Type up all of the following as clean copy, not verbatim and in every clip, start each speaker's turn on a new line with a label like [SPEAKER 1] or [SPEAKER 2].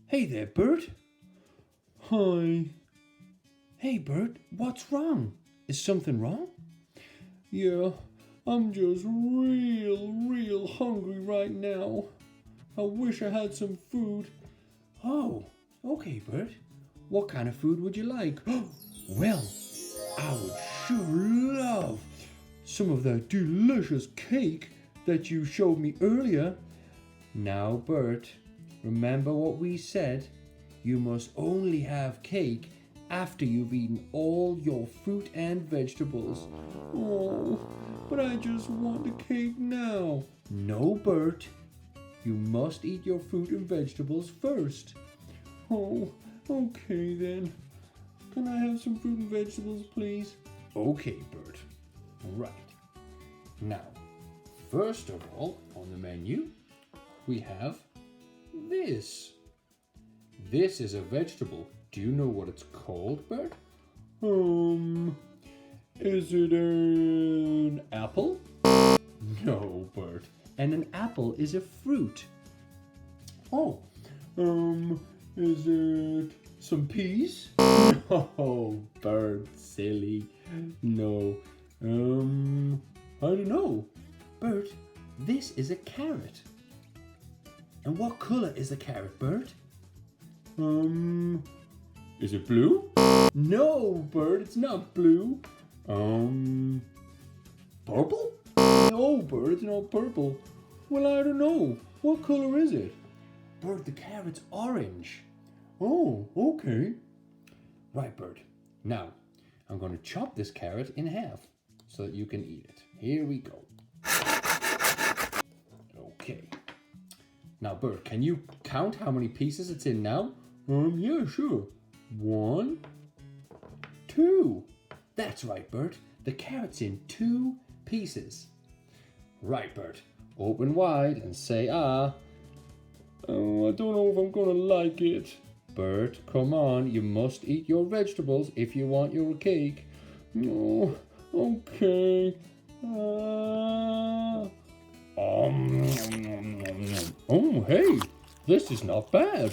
[SPEAKER 1] Hey there, Burt.
[SPEAKER 2] Hi.
[SPEAKER 1] Hey, Burt, what's wrong? Is something wrong?
[SPEAKER 2] Yeah, I'm just real hungry right now. I wish I had some food.
[SPEAKER 1] Oh, okay, Burt. What kind of food would you like? Well, I would sure love
[SPEAKER 2] Some of that delicious cake that you showed me earlier.
[SPEAKER 1] Now, Burt, remember what we said? You must only have cake after you've eaten all your fruit and vegetables.
[SPEAKER 2] Oh, but I just want the cake now.
[SPEAKER 1] No, Burt. You must eat your fruit and vegetables first.
[SPEAKER 2] Oh, okay then. Can I have some fruit and vegetables, please?
[SPEAKER 1] Okay, Burt. Right. Now, first of all, on the menu, we have this. This is a vegetable. Do you know what it's called, Burt?
[SPEAKER 2] Is it an apple?
[SPEAKER 1] No, Burt. And an apple is a fruit.
[SPEAKER 2] Oh, is it some peas?
[SPEAKER 1] Oh, Burt, silly. No.
[SPEAKER 2] I don't know.
[SPEAKER 1] Burt, this is a carrot. And what colour is the carrot, Burt?
[SPEAKER 2] Is it blue?
[SPEAKER 1] No, Burt, it's not blue.
[SPEAKER 2] Purple?
[SPEAKER 1] No, Burt, it's not purple.
[SPEAKER 2] Well, I don't know. What color is it?
[SPEAKER 1] Burt, the carrot's orange.
[SPEAKER 2] Oh, okay.
[SPEAKER 1] Right, Burt. Now, I'm going to chop this carrot in half so that you can eat it. Here we go. Okay. Now, Burt, can you count how many pieces it's in now?
[SPEAKER 2] Yeah, sure. 1,
[SPEAKER 1] 2. That's right, Burt. The carrot's in 2 pieces. Right, Burt. Open wide and say ah.
[SPEAKER 2] Oh, I don't know if I'm gonna like it.
[SPEAKER 1] Burt, come on. You must eat your vegetables if you want your cake.
[SPEAKER 2] Oh, okay.
[SPEAKER 1] Oh, hey, this is not bad.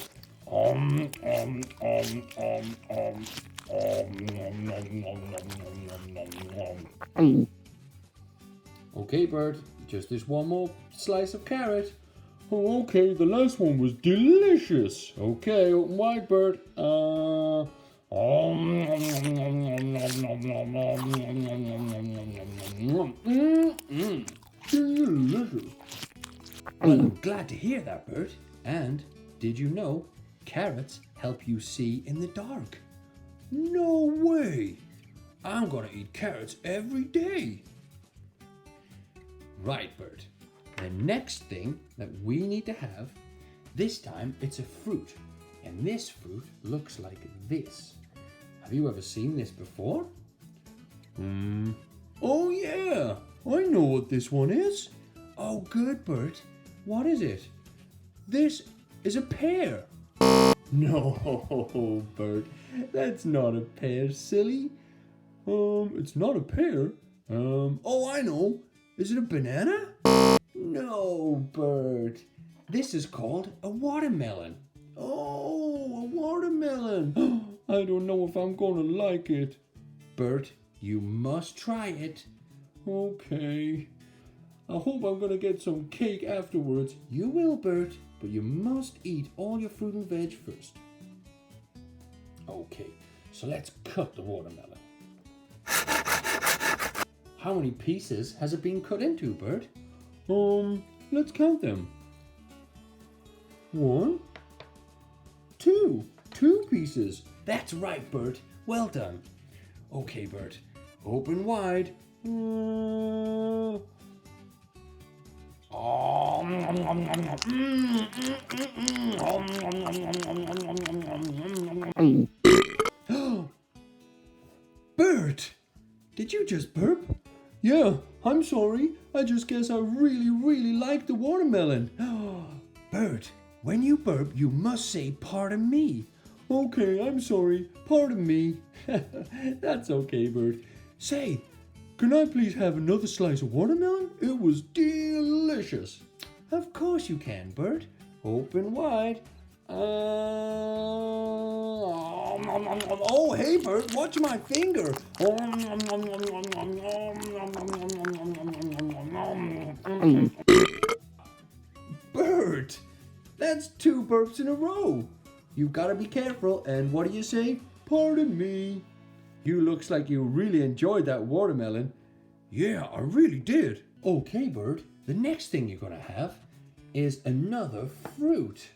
[SPEAKER 1] Okay, Burt, just this one more slice of carrot.
[SPEAKER 2] Oh, okay, the last one was delicious.
[SPEAKER 1] Okay, open wide, Burt.
[SPEAKER 2] Delicious.
[SPEAKER 1] Well, I'm glad to hear that, Burt. And did you know carrots help you see in the dark?
[SPEAKER 2] No way. I'm gonna eat carrots every day.
[SPEAKER 1] Right, Burt. The next thing that we need to have, this time it's a fruit. And this fruit looks like this. Have you ever seen this before?
[SPEAKER 2] Oh yeah, I know what this one is.
[SPEAKER 1] Oh, good, Burt. What is it?
[SPEAKER 2] This is a pear.
[SPEAKER 1] No, Burt. That's not a pear, silly.
[SPEAKER 2] It's not a pear. Oh, I know. Is it a banana?
[SPEAKER 1] No, Burt. This is called a watermelon.
[SPEAKER 2] Oh, a watermelon. I don't know if I'm gonna like it.
[SPEAKER 1] Burt, you must try it.
[SPEAKER 2] Okay. I hope I'm gonna get some cake afterwards.
[SPEAKER 1] You will, Burt, but you must eat all your fruit and veg first. Okay, so let's cut the watermelon. How many pieces has it been cut into, Burt?
[SPEAKER 2] Let's count them. 1, 2. 2 pieces.
[SPEAKER 1] That's right, Burt. Well done. Okay, Burt. Open wide. Burt! Did you just burp?
[SPEAKER 2] Yeah, I'm sorry. I just guess I really like the watermelon.
[SPEAKER 1] Burt, when you burp, you must say pardon me.
[SPEAKER 2] Okay, I'm sorry. Pardon me.
[SPEAKER 1] That's okay, Burt.
[SPEAKER 2] Say, can I please have another slice of watermelon? It was delicious.
[SPEAKER 1] Of course you can, Burt. Open wide.
[SPEAKER 2] Oh, hey, Bert, watch my finger. Bert, that's 2 burps in a row. You've got to be careful. And what do you say? Pardon me. You looks like you really enjoyed that watermelon. Yeah, I really did.
[SPEAKER 1] Okay, Bert, the next thing you're gonna have is another fruit.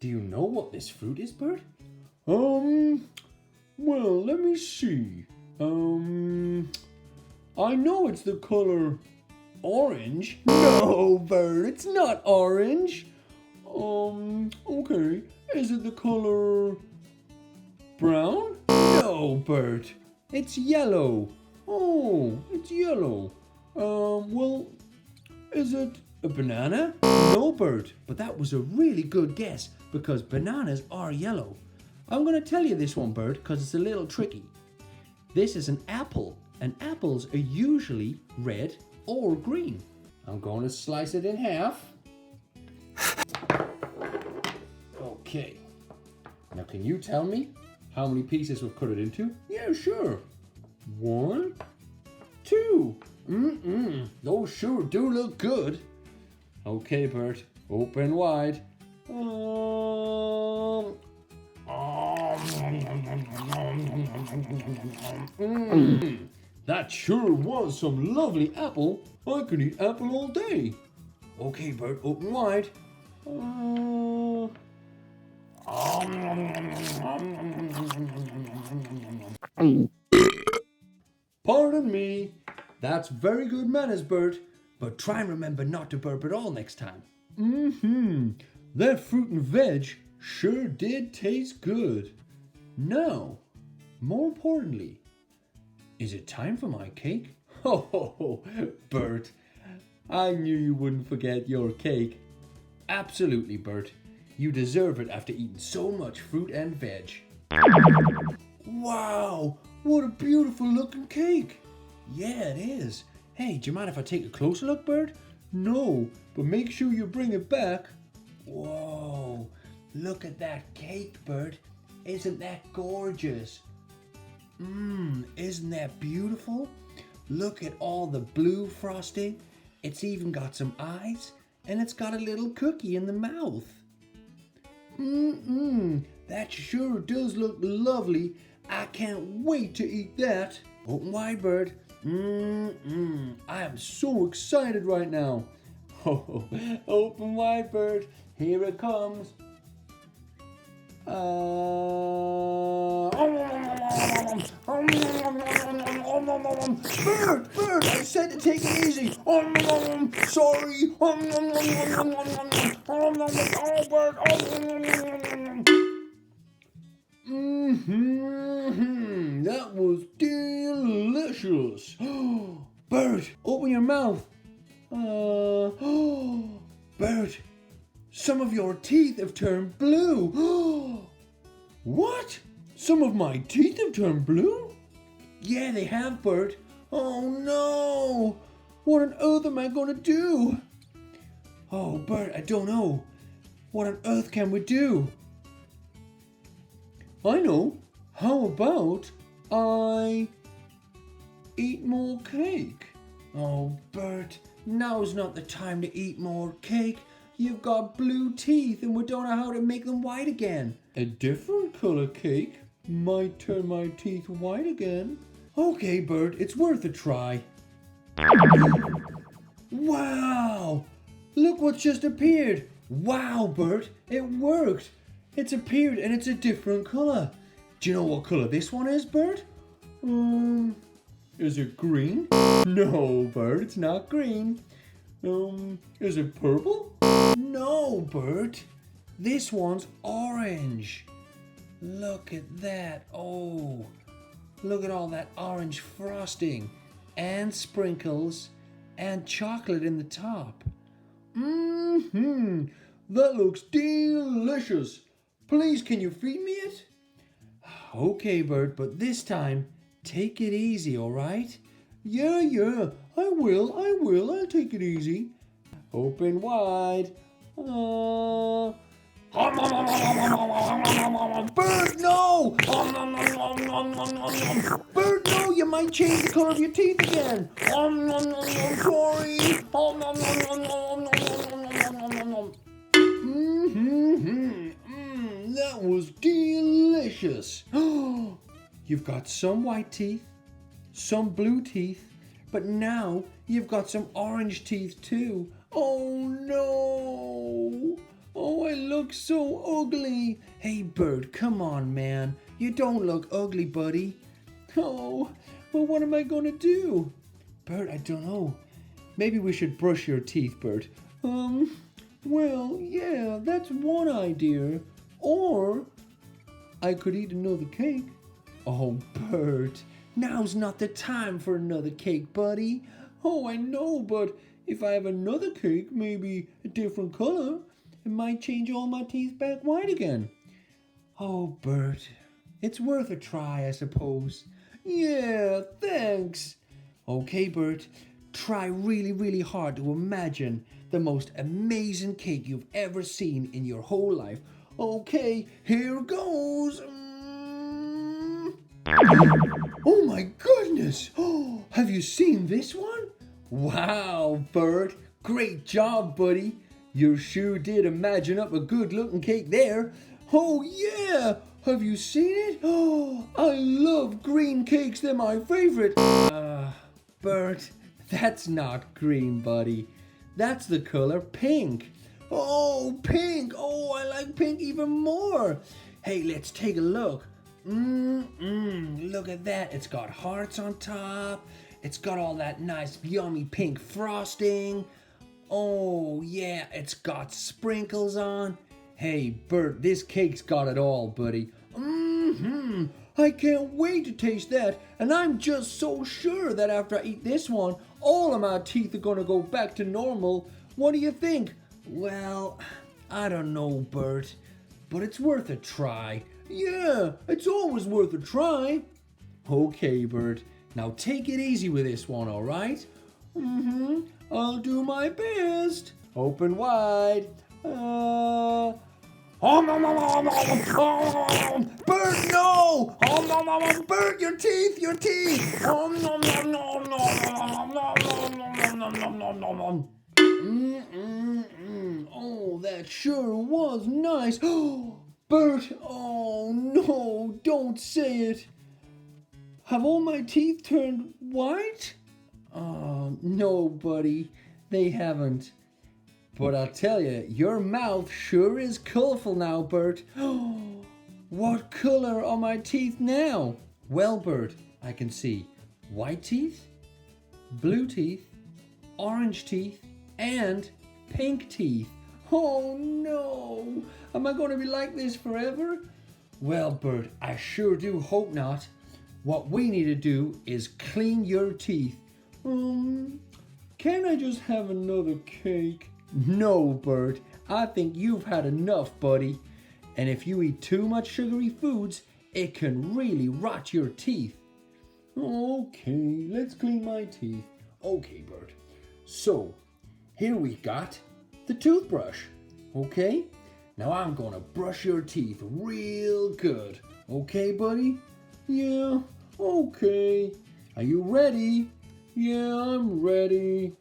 [SPEAKER 1] Do you know what this fruit is, Bert?
[SPEAKER 2] Well, let me see. I know it's the color orange. No, Bert, it's not orange. Okay. Is it the color brown? No, Bert. It's yellow. Oh, it's yellow. Well, is it a banana? No, Bert, but that was a really good guess because bananas are yellow. I'm going to tell you this one, Bert, because it's a little tricky. This is an apple, and apples are usually red or green.
[SPEAKER 1] I'm going to slice it in half. Okay. Now can you tell me how many pieces we've cut it into?
[SPEAKER 2] Yeah, sure. 1, 2.
[SPEAKER 1] Those sure do look good.
[SPEAKER 2] Okay, Bert, open wide. That sure was some lovely apple. I could eat apple all day. Okay, Bert, open wide. Pardon me. That's very good manners, Bert. But try and remember not to burp at all next time. That fruit and veg sure did taste good. Now, more importantly, is it time for my cake? Oh, Bert, I knew you wouldn't forget your cake. Absolutely, Bert. You deserve it after eating so much fruit and veg. Wow, what a beautiful looking cake. Yeah, it is. Hey, do you mind if I take a closer look, Bert? No, but make sure you bring it back. Whoa, look at that cake, Bert. Isn't that gorgeous? Isn't that beautiful? Look at all the blue frosting. It's even got some eyes, and it's got a little cookie in the mouth. That sure does look lovely. I can't wait to eat that. Open wide, Bert. I am so excited right now. Oh, open wide, Bert. Here it comes. Bert, I said to take it easy. Sorry. That was delicious. Bert, open your mouth. Bert, some of your teeth have turned blue. What? Some of my teeth have turned blue? Yeah, they have, Bert. Oh no! What on earth am I going to do? Oh, Bert, I don't know. What on earth can we do? I know. How about I eat more cake? Oh, Bert, now's not the time to eat more cake. You've got blue teeth and we don't know how to make them white again. A different color cake might turn my teeth white again. Okay, Bert, it's worth a try. Wow! Look what just appeared. Wow, Bert, it worked. It's appeared and it's a different color. Do you know what color this one is, Bert? Is it green? No, Bert, it's not green. Is it purple? No, Bert. This one's orange. Look at that. Oh, look at all that orange frosting and sprinkles and chocolate in the top. That looks delicious. Please, can you feed me it? Okay, Bert, but this time, take it easy, all right? Yeah, I will. I'll take it easy. Open wide. Bert, no! Bert, no, you might change the color of your teeth again. Sorry. That was delicious. You've got some white teeth, some blue teeth, but now you've got some orange teeth too. Oh no! Oh, I look so ugly. Hey, Bert, come on, man. You don't look ugly, buddy. Oh, well, what am I gonna do? Bert, I don't know. Maybe we should brush your teeth, Bert. Well, yeah, that's one idea. Or I could eat another cake. Oh, Bert, now's not the time for another cake, buddy. Oh, I know, but if I have another cake, maybe a different color, it might change all my teeth back white again. Oh, Bert, it's worth a try, I suppose. Yeah, thanks. Okay, Bert, try really, really hard to imagine the most amazing cake you've ever seen in your whole life. Okay, here goes. Oh my goodness! Oh, have you seen this one? Wow, Bert, great job, buddy. You sure did imagine up a good-looking cake there. Oh yeah, have you seen it? Oh, I love green cakes. They're my favorite. Bert, that's not green, buddy. That's the color pink. Oh, pink. Oh, I like pink even more. Hey, let's take a look. Look at that. It's got hearts on top. It's got all that nice, yummy pink frosting. Oh, yeah, it's got sprinkles on. Hey, Bert, this cake's got it all, buddy. I can't wait to taste that. And I'm just so sure that after I eat this one, all of my teeth are gonna go back to normal. What do you think? Well, I don't know, Bert, but it's worth a try. Yeah, it's always worth a try. Okay, Bert, now take it easy with this one, all right? I'll do my best. Open wide. Bert, no! Bert, your teeth, your teeth! Oh, that sure was nice. Bert, oh no, don't say it. Have all my teeth turned white? Oh, no, buddy, they haven't. But I'll tell you, your mouth sure is colorful now, Bert. What color are my teeth now? Well, Bert, I can see white teeth, blue teeth, orange teeth, and pink teeth. Oh no! Am I going to be like this forever? Well, Bert, I sure do hope not. What we need to do is clean your teeth. Can I just have another cake? No, Bert, I think you've had enough, buddy. And if you eat too much sugary foods, it can really rot your teeth. Okay, let's clean my teeth. Okay, Bert. So, here we got the toothbrush. Okay? Now I'm gonna brush your teeth real good. Okay, buddy? Yeah, okay. Are you ready? Yeah, I'm ready.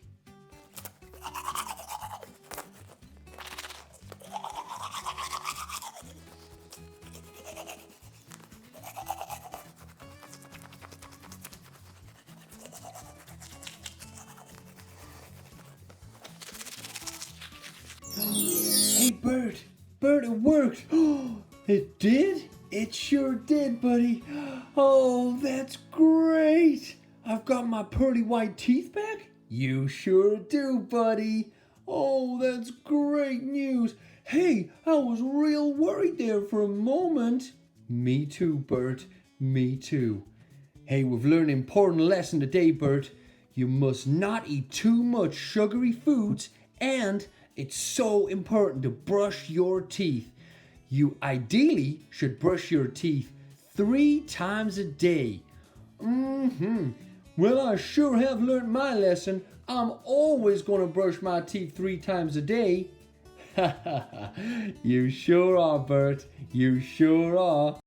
[SPEAKER 2] Hey, Bert! Bert, it worked! It did? It sure did, buddy. Oh, that's great! I've got my pearly white teeth back? You sure do, buddy. Oh, that's great news. Hey, I was real worried there for a moment. Me too, Bert. Me too. Hey, we've learned an important lesson today, Bert. You must not eat too much sugary foods, and it's so important to brush your teeth. You ideally should brush your teeth 3 times a day. Well, I sure have learned my lesson. I'm always going to brush my teeth 3 times a day. You sure are, Bert. You sure are.